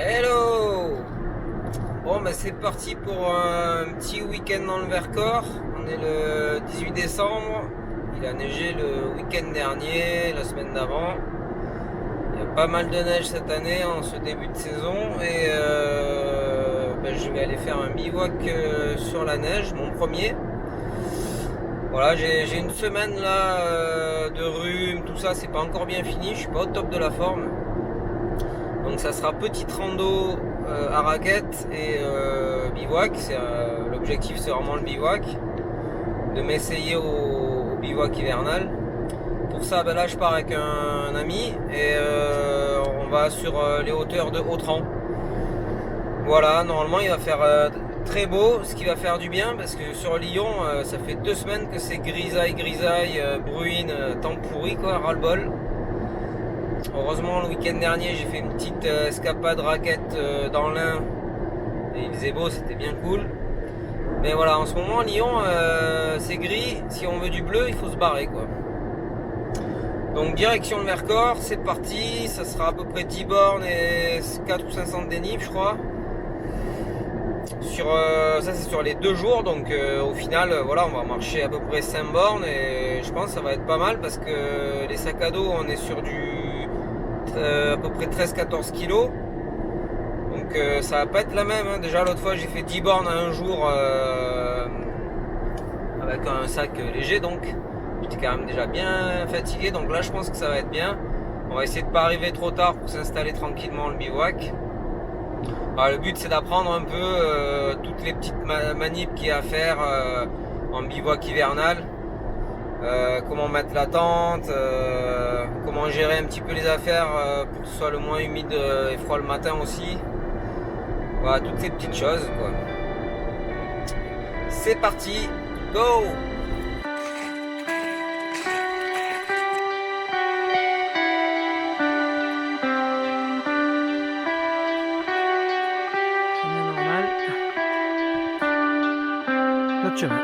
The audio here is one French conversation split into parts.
Hello. Bon bah c'est parti pour un petit week-end dans le Vercors. On est le 18 décembre. Il a neigé le week-end dernier, la semaine d'avant. Il y a pas mal de neige cette année en ce début de saison. Et je vais aller faire un bivouac sur la neige, mon premier. Voilà, j'ai une semaine là de rhume, tout ça, c'est pas encore bien fini, je suis pas au top de la forme. Donc ça sera petite rando à raquettes et bivouac. L'objectif c'est vraiment le bivouac, de m'essayer au bivouac hivernal. Pour ça là je pars avec un ami et on va sur les hauteurs de Autran. Voilà, normalement il va faire très beau, ce qui va faire du bien parce que sur Lyon ça fait 2 semaines que c'est grisaille, bruine, temps pourri quoi, ras-le-bol. Heureusement le week-end dernier j'ai fait une petite escapade raquette dans l'Ain et il faisait beau, c'était bien cool. Mais voilà, en ce moment Lyon c'est gris, si on veut du bleu il faut se barrer quoi. Donc direction le Vercors, c'est parti, ça sera à peu près 10 bornes et 4 ou 500 de dénive je crois. Ça c'est sur les 2 jours, donc au final voilà, on va marcher à peu près 5 bornes et je pense que ça va être pas mal parce que les sacs à dos on est sur à peu près 13-14 kilos, donc ça va pas être la même hein. Déjà l'autre fois j'ai fait 10 bornes à un jour avec un sac léger, donc j'étais quand même déjà bien fatigué, donc là je pense que ça va être bien. On va essayer de pas arriver trop tard pour s'installer tranquillement le bivouac. Alors, le but c'est d'apprendre un peu toutes les petites manips qu'il y a à faire en bivouac hivernal. Comment mettre la tente, comment gérer un petit peu les affaires pour que ce soit le moins humide et froid le matin aussi. Voilà, toutes ces petites choses quoi. C'est parti, go! Chemin.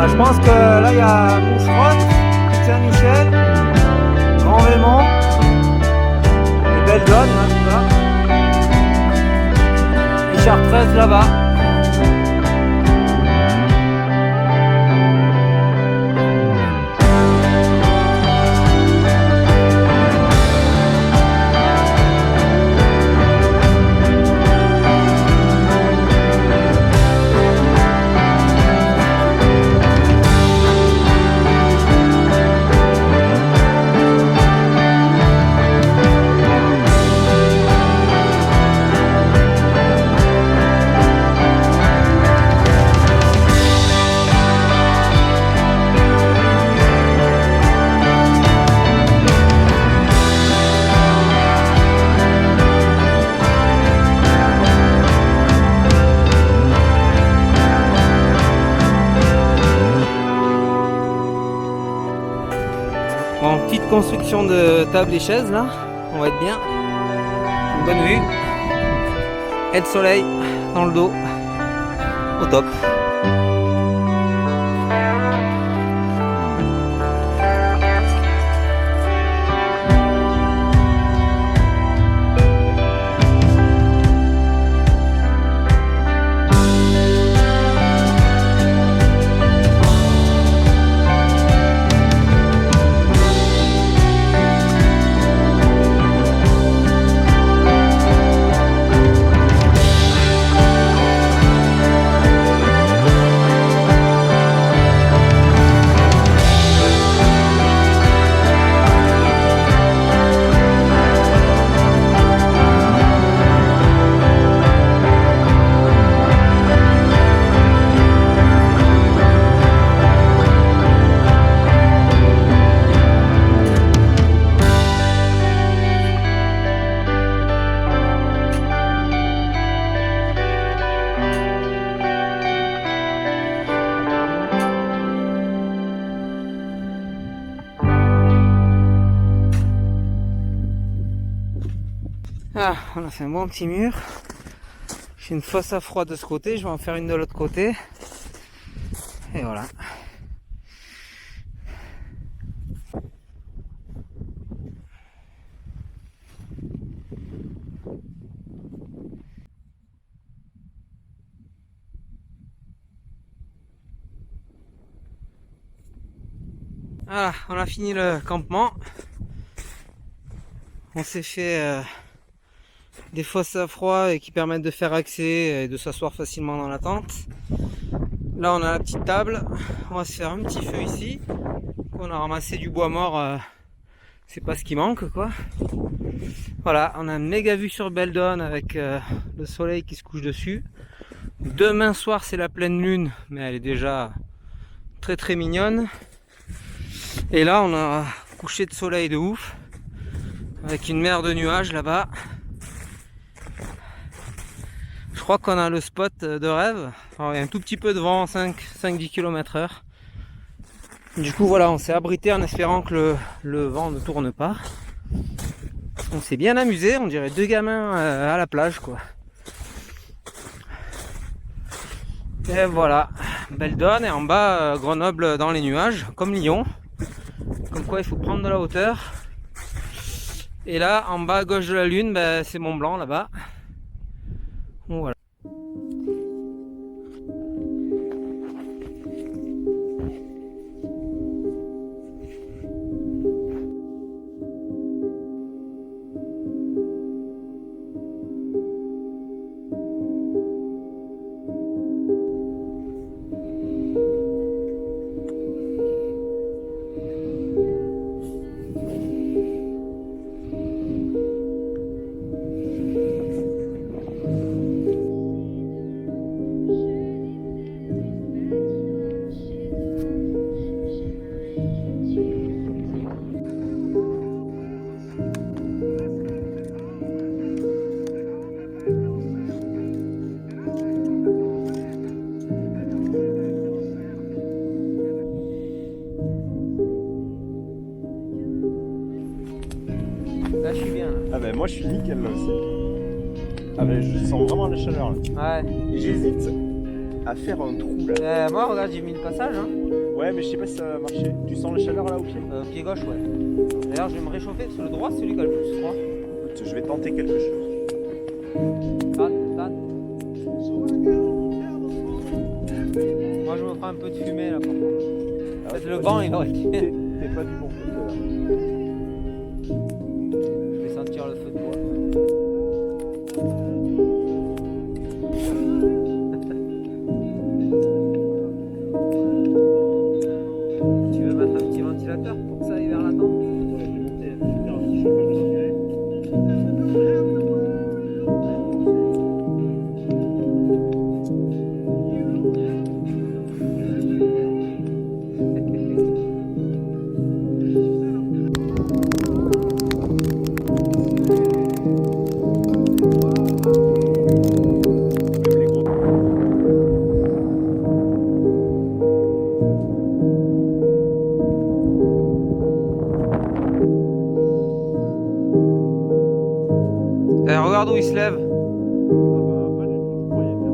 Je pense que là il y a Moucherotte, Saint-Michel, Grand Raymond, les belles zones, hein, tout ça. Et Chartreuse là-bas. Bon, petite construction de table et chaises là, on va être bien. Une bonne vue. Et de soleil dans le dos. Au top. Ah, on a fait un bon petit mur. J'ai une fosse à froid de ce côté, je vais en faire une de l'autre côté. Et voilà. Voilà, on a fini le campement. On s'est fait des fosses à froid et qui permettent de faire accès et de s'asseoir facilement dans la tente. Là on a la petite table, on va se faire un petit feu ici. On a ramassé du bois mort, c'est pas ce qui manque quoi. Voilà, on a une méga vue sur Beldon avec le soleil qui se couche dessus. Demain soir c'est la pleine lune, mais elle est déjà très mignonne. Et là on a un coucher de soleil de ouf, avec une mer de nuages là-bas. Je crois qu'on a le spot de rêve. Alors, il y a un tout petit peu de vent, 5-10 km/h. Du coup voilà, on s'est abrité en espérant que le vent ne tourne pas. On s'est bien amusé, on dirait deux gamins à la plage quoi. Et voilà, Beldon et en bas Grenoble dans les nuages, comme Lyon. Comme quoi il faut prendre de la hauteur. Et là en bas à gauche de la lune, ben, c'est Mont Blanc là-bas. Bon, voilà. Là je suis bien là. Ah ben moi je suis nickel là aussi. Ah ben je sens vraiment la chaleur là. Ouais. Et j'hésite à faire un trou là. Moi regarde, j'ai mis le passage hein. Ouais mais je sais pas si ça va marcher. Tu sens la chaleur là au pied? Pied gauche ouais. D'ailleurs je vais me réchauffer parce que le droit c'est celui qui a le plus froid. Écoute, je vais tenter quelque chose. Moi je me ferai un peu de fumée là par contre. Ah, Peut-être le vent il va être. T'es pas du bon côté là. Je vais sentir le feu de bois. Tu veux mettre un petit ventilateur pour que ça aille vers la tente? Regarde où il se lève. Ah bah pas du tout, je croyais bien.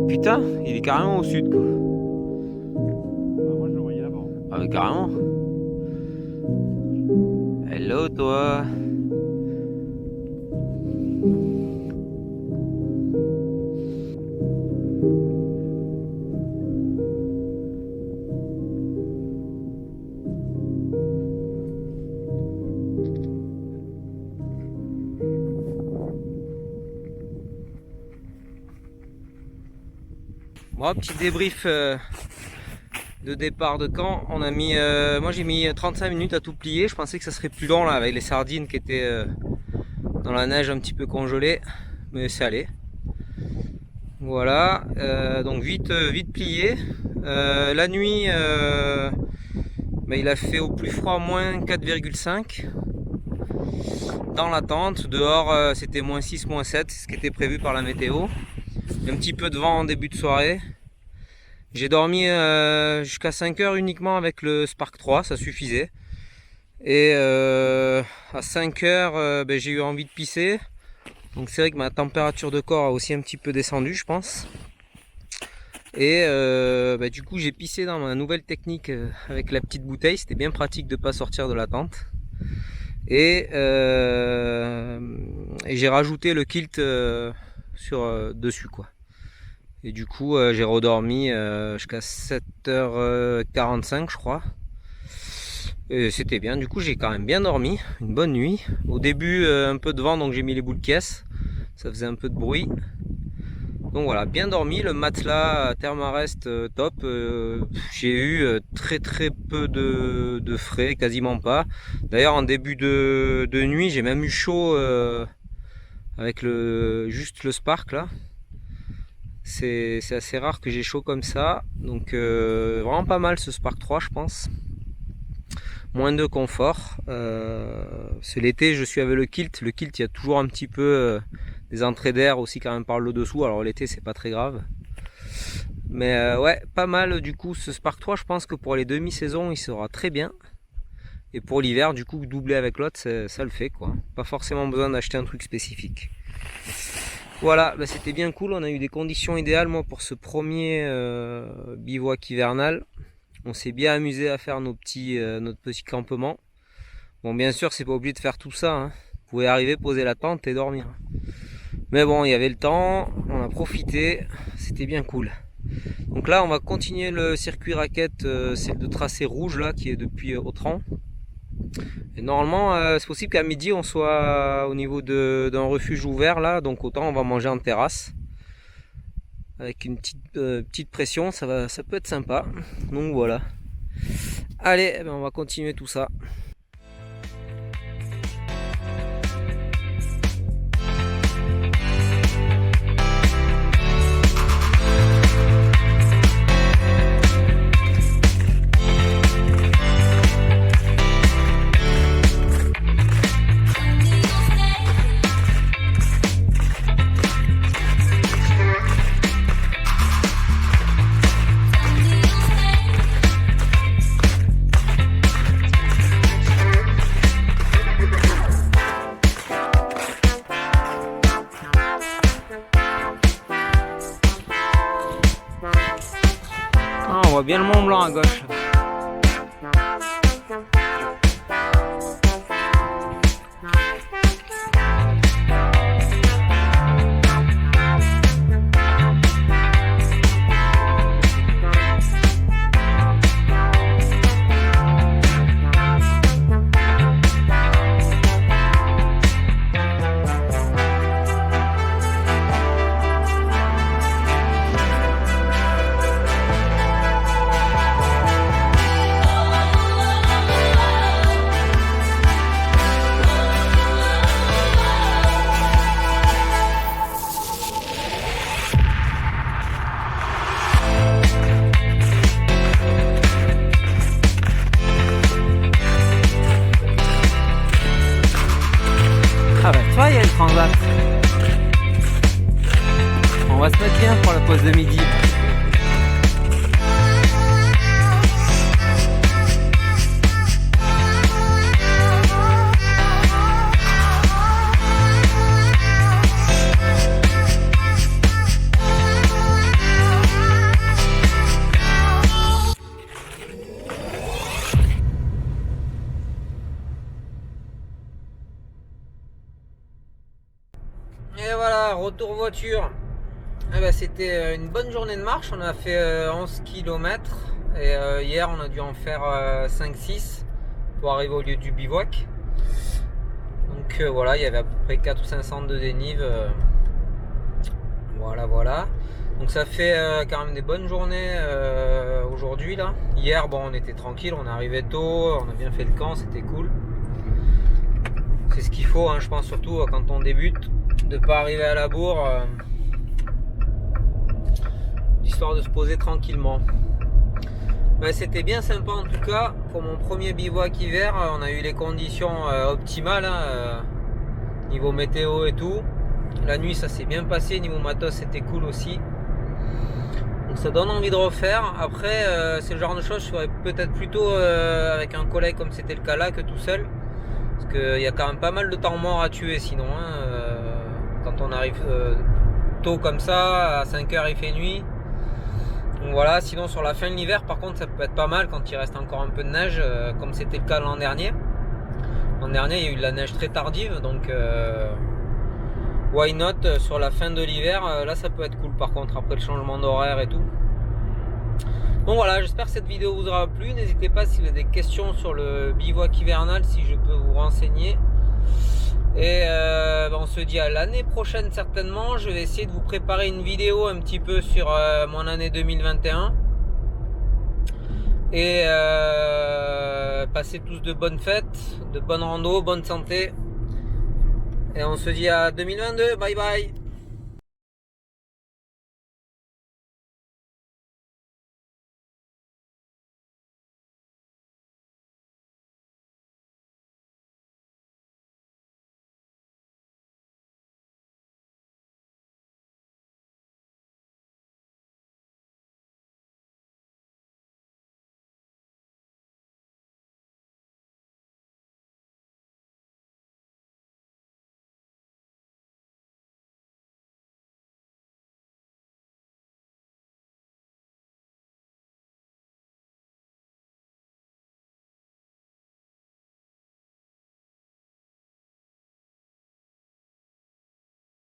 Putain, il est carrément au sud quoi. Ah, moi je le voyais là-bas. Ah mais carrément. Hello toi. Bon, petit débrief de départ de camp. On a mis, moi j'ai mis 35 minutes à tout plier. Je pensais que ça serait plus long là avec les sardines qui étaient dans la neige un petit peu congelée, mais c'est allé. Voilà, donc vite plié. La nuit, il a fait au plus froid moins 4,5 dans la tente. Dehors c'était moins 6, moins 7, ce qui était prévu par la météo. Un petit peu de vent en début de soirée. J'ai dormi jusqu'à 5 heures uniquement avec le Spark 3, ça suffisait. Et à 5 heures, j'ai eu envie de pisser. Donc c'est vrai que ma température de corps a aussi un petit peu descendu, je pense. Et du coup j'ai pissé dans ma nouvelle technique avec la petite bouteille. C'était bien pratique de ne pas sortir de la tente. Et j'ai rajouté le kilt dessus quoi. Et du coup j'ai redormi jusqu'à 7h45 je crois. Et c'était bien, du coup j'ai quand même bien dormi, une bonne nuit. Au début un peu de vent donc j'ai mis les boules de caisse, ça faisait un peu de bruit. Donc voilà, bien dormi, le matelas Thermarest top. J'ai eu très peu de frais, quasiment pas. D'ailleurs en début de nuit j'ai même eu chaud avec juste le Spark là. C'est assez rare que j'ai chaud comme ça. Donc vraiment pas mal ce Spark 3 je pense. Moins de confort. C'est l'été, je suis avec le kilt. Le kilt, il y a toujours un petit peu des entrées d'air aussi quand même par le dessous. Alors l'été, c'est pas très grave. Mais ouais, pas mal du coup ce Spark 3. Je pense que pour les demi-saisons, il sera très bien. Et pour l'hiver, du coup, doubler avec l'autre, ça le fait quoi. Pas forcément besoin d'acheter un truc spécifique. Voilà, bah, c'était bien cool. On a eu des conditions idéales moi pour ce premier bivouac hivernal. On s'est bien amusé à faire notre petit campement. Bon, bien sûr, c'est pas obligé de faire tout ça. Hein. Vous pouvez arriver, poser la tente et dormir. Mais bon, il y avait le temps, on a profité, c'était bien cool. Donc là, on va continuer le circuit raquette, c'est le tracé rouge là, qui est depuis Autran. Et normalement, c'est possible qu'à midi, on soit au niveau d'un refuge ouvert là, donc autant on va manger en terrasse. Avec une petite pression, ça peut être sympa. Donc voilà. Allez, on va continuer tout ça. On voit bien le Mont Blanc à gauche. Ah bah tu vois, il y a le transat. On va se mettre bien pour la pause de midi. Et voilà, retour voiture. Eh ben, c'était une bonne journée de marche. On a fait 11 km. Et hier, on a dû en faire 5-6 pour arriver au lieu du bivouac. Donc voilà, il y avait à peu près 4 ou 500 de dénive. Voilà. Donc ça fait quand même des bonnes journées aujourd'hui là. Hier, bon, on était tranquille, on est arrivé tôt, on a bien fait le camp, c'était cool. C'est ce qu'il faut, hein, je pense, surtout quand on débute, de pas arriver à la bourre, histoire de se poser tranquillement. Ben, c'était bien sympa en tout cas pour mon premier bivouac hiver. On a eu les conditions optimales, hein, niveau météo et tout. La nuit ça s'est bien passé, niveau matos c'était cool aussi. Donc ça donne envie de refaire. Après c'est le genre de choses je ferais peut-être plutôt avec un collègue comme c'était le cas là que tout seul. Parce qu'il y a quand même pas mal de temps mort à tuer sinon. Hein, quand quand on arrive tôt comme ça, à 5 heures il fait nuit. Donc voilà, sinon sur la fin de l'hiver par contre ça peut être pas mal quand il reste encore un peu de neige, comme c'était le cas l'an dernier. L'an dernier il y a eu de la neige très tardive, donc why not sur la fin de l'hiver, là ça peut être cool par contre après le changement d'horaire et tout. Donc voilà, j'espère que cette vidéo vous aura plu. N'hésitez pas si vous avez des questions sur le bivouac hivernal, si je peux vous renseigner. Et on se dit à l'année prochaine certainement. Je vais essayer de vous préparer une vidéo un petit peu sur mon année 2021. Et passez tous de bonnes fêtes, de bonnes randos, bonne santé. Et on se dit à 2022. Bye bye.